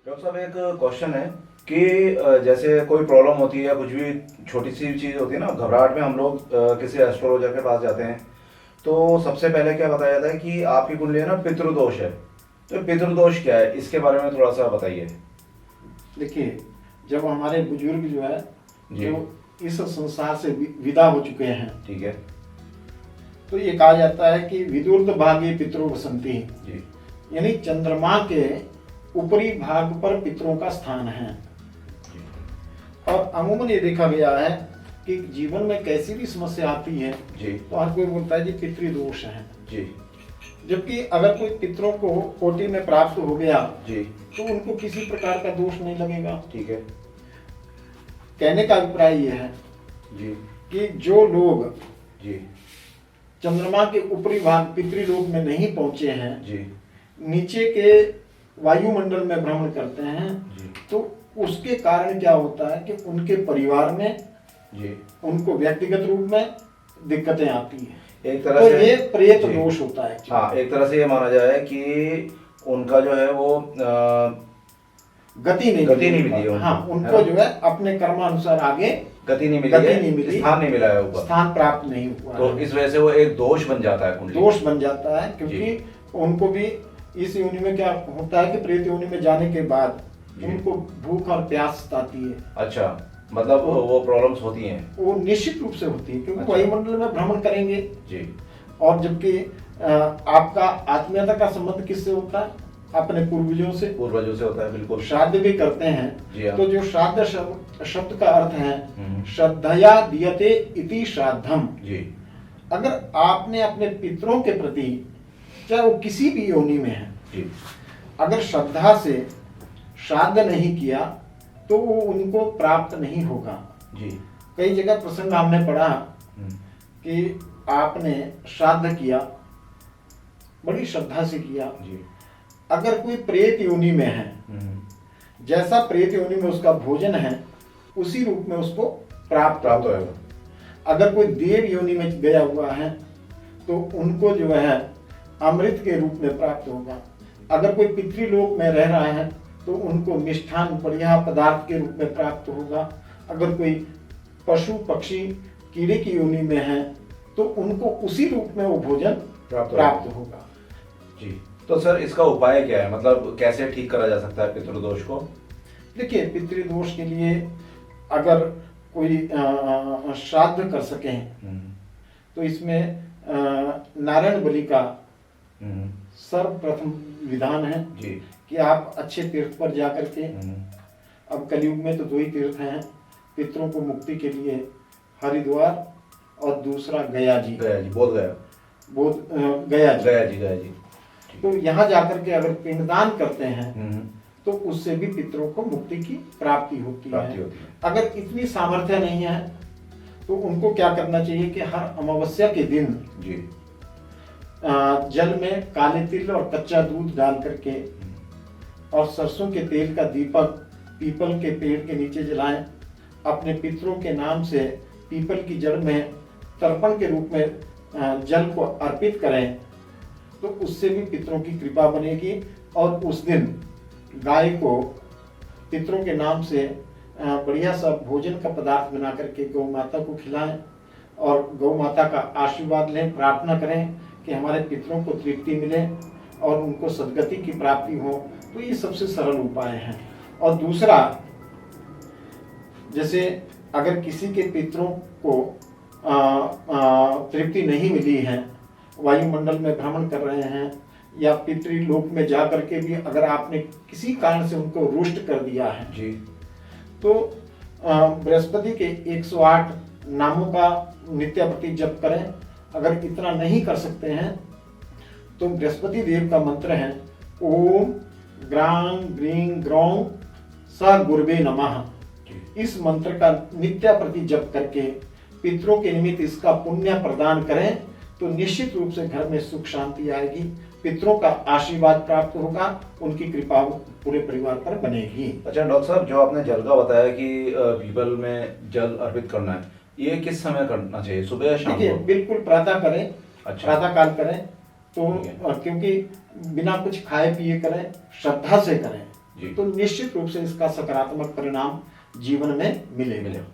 Doctor साहब, एक question है कि जैसे कोई प्रॉब्लम होती है या कुछ भी छोटी सी चीज़ होती है ना, घबराहट में हम लोग किसी एस्ट्रोलॉजर के पास जाते हैं। तो सबसे पहले क्या बताया जाता है कि आपकी कुंडली है ना, पितृदोष है। तो पितृदोष क्या है, इसके बारे में थोड़ा सा बताइए। देखिए, जब हमारे बुजुर्ग जो है जी। जो इस संसार से विदा हो चुके हैं, ठीक है। तो ये कहा जाता है कि विदुर्द भागे पितरो वसंती, जी। यानी चंद्रमा के ऊपरी भाग पर पितरों का स्थान है। जी। और अमूमन ये देखा गया है कि जीवन में कैसी भी समस्या आती है जी। तो हर कोई बोलता है जी पितृदोष है। जी। जबकि अगर कोई पितरों को कोटि में प्राप्त हो गया जी। तो उनको किसी प्रकार का दोष नहीं लगेगा। ठीक है। कहने का अभिप्राय ये है जी। कि जो लोग जी। चंद्रमा के ऊपरी भाग पितृलोक में नहीं पहुंचे हैं, जी। नीचे के वायुमंडल में भ्रमण करते हैं, जी। तो उसके कारण क्या होता है कि उनके परिवार में जी। उनको व्यक्तिगत रूप में दिक्कतें आती हैं। एक तरह तो से ये प्रेत जी। दोष होता है। हाँ, एक तरह से ये माना जाए कि उनका जो है वो गति नहीं मिली है उनको। हाँ, उनको जो है अपने कर्मानुसार आगे गति नहीं मिली गति है, नहीं मिली, स्थान नहीं मिला है ऊपर, स्थान प्राप्त नहीं हुआ तो है। इस वजह से वो एक दोष बन जाता है कुंडली। दोष बन जाता है, जी। क्योंकि उनको भी इस योनि में क्या होता है कि प्रेत योनि में जाने के बाद जी। उनको भूख और प्यास सताती है। अच्छा, मतलब वो प्रॉब्लम्स होती हैं। वो निश्चित रूप से होती है, क्योंकि अच्छा। वायुमंडल में भ्रमण करेंगे। जी। और जबकि आपका आत्मीयता का संबंध किससे होता है? अपने पूर्वजों से होता है, बिल्कुल। श्राद्ध भी करते जी हैं, हाँ। तो जो श्राद्ध शब्द का अर्थ है हम्म। श्रद्धया दीयते इति श्राद्धम। जी। अगर आपने अपने पितरों के प्रति, चाहे वो किसी भी योनि में है, जी। अगर श्रद्धा से श्राद्ध नहीं किया तो वो उनको प्राप्त नहीं होगा। जी। कई जगह प्रसंग हमने पढ़ा हम्म। कि आपने श्राद्ध किया, बड़ी श्रद्धा से किया, जी। अगर कोई प्रेत योनि में है, हम्म। जैसा प्रेत योनि में उसका भोजन है उसी रूप में उसको प्राप्त होगा। अगर कोई देव योनि में गया हुआ है तो उनको जो है अमृत के रूप में प्राप्त होगा। अगर कोई पितृलोक में रह रहा है तो उनको मिष्ठान बढ़िया पदार्थ के रूप में प्राप्त होगा। अगर कोई पशु पक्षी कीड़े की योनि में है तो उनको उसी रूप में वो भोजन प्राप्त होगा। जी। तो सर, इसका उपाय क्या है, मतलब कैसे ठीक करा जा सकता है पितृदोष को? देखिए, पितृदोष के लिए अगर कोई श्राद्ध कर सके तो इसमें नारायण बलि का सर्वप्रथम विधान है जी। कि आप अच्छे तीर्थ पर जाकर के, अब कलयुग में तो 2 ही तीर्थ हैं पितरों को मुक्ति के लिए, हरिद्वार और दूसरा गया जी। बोध गया। गया जी। गया जी। तो यहाँ जाकर के अगर पिंडदान करते हैं तो उससे भी पितरों को मुक्ति की प्राप्ति होती है। अगर इतनी सामर्थ्य नहीं है तो उनको क्या करना चाहिए कि हर अमावस्या के दिन जी। जल में काले तिल और कच्चा दूध डाल करके और सरसों के तेल का दीपक पीपल के पेड़ के नीचे जलाएं। अपने पितरों के नाम से पीपल की जड़ में तर्पण के रूप में जल को अर्पित करें, तो उससे भी पितरों की कृपा बनेगी। और उस दिन गाय को पितरों के नाम से बढ़िया सा भोजन का पदार्थ बना करके गौ माता को खिलाएं और गौ माता का आशीर्वाद लें, प्रार्थना करें कि हमारे पितरों को तृप्ति मिले और उनको सद्गति की प्राप्ति हो। तो ये सबसे सरल उपाय हैं। और दूसरा, जैसे अगर किसी के पितरों को तृप्ति नहीं मिली है, वायुमंडल में भ्रमण कर रहे हैं या पितृलोक में जा करके भी अगर आपने किसी कारण से उनको रुष्ट कर दिया है जी, तो बृहस्पति के 108 नामों का नित्याप्रति जप करें। अगर इतना नहीं कर सकते हैं तो बृहस्पति देव का मंत्र है ओम ग्रां ग्रीं ग्रौं स गुरुवे नमः। इस मंत्र का नित्याप्रति जप करके पितरों के निमित्त इसका पुण्य प्रदान करें तो निश्चित रूप से घर में सुख शांति आएगी, पितरों का आशीर्वाद प्राप्त होगा, उनकी कृपा पूरे परिवार पर बनेगी। अच्छा डॉक्टर साहब, जो आपने जल का बताया कि पीपल में जल अर्पित करना है, ये किस समय करना चाहिए, सुबह या शाम को? बिल्कुल प्रातः करें। अच्छा। प्रातः काल करें तो क्योंकि बिना कुछ खाए पिए करें, श्रद्धा से करें। जी। तो निश्चित रूप से इसका सकारात्मक परिणाम जीवन में मिलेगा।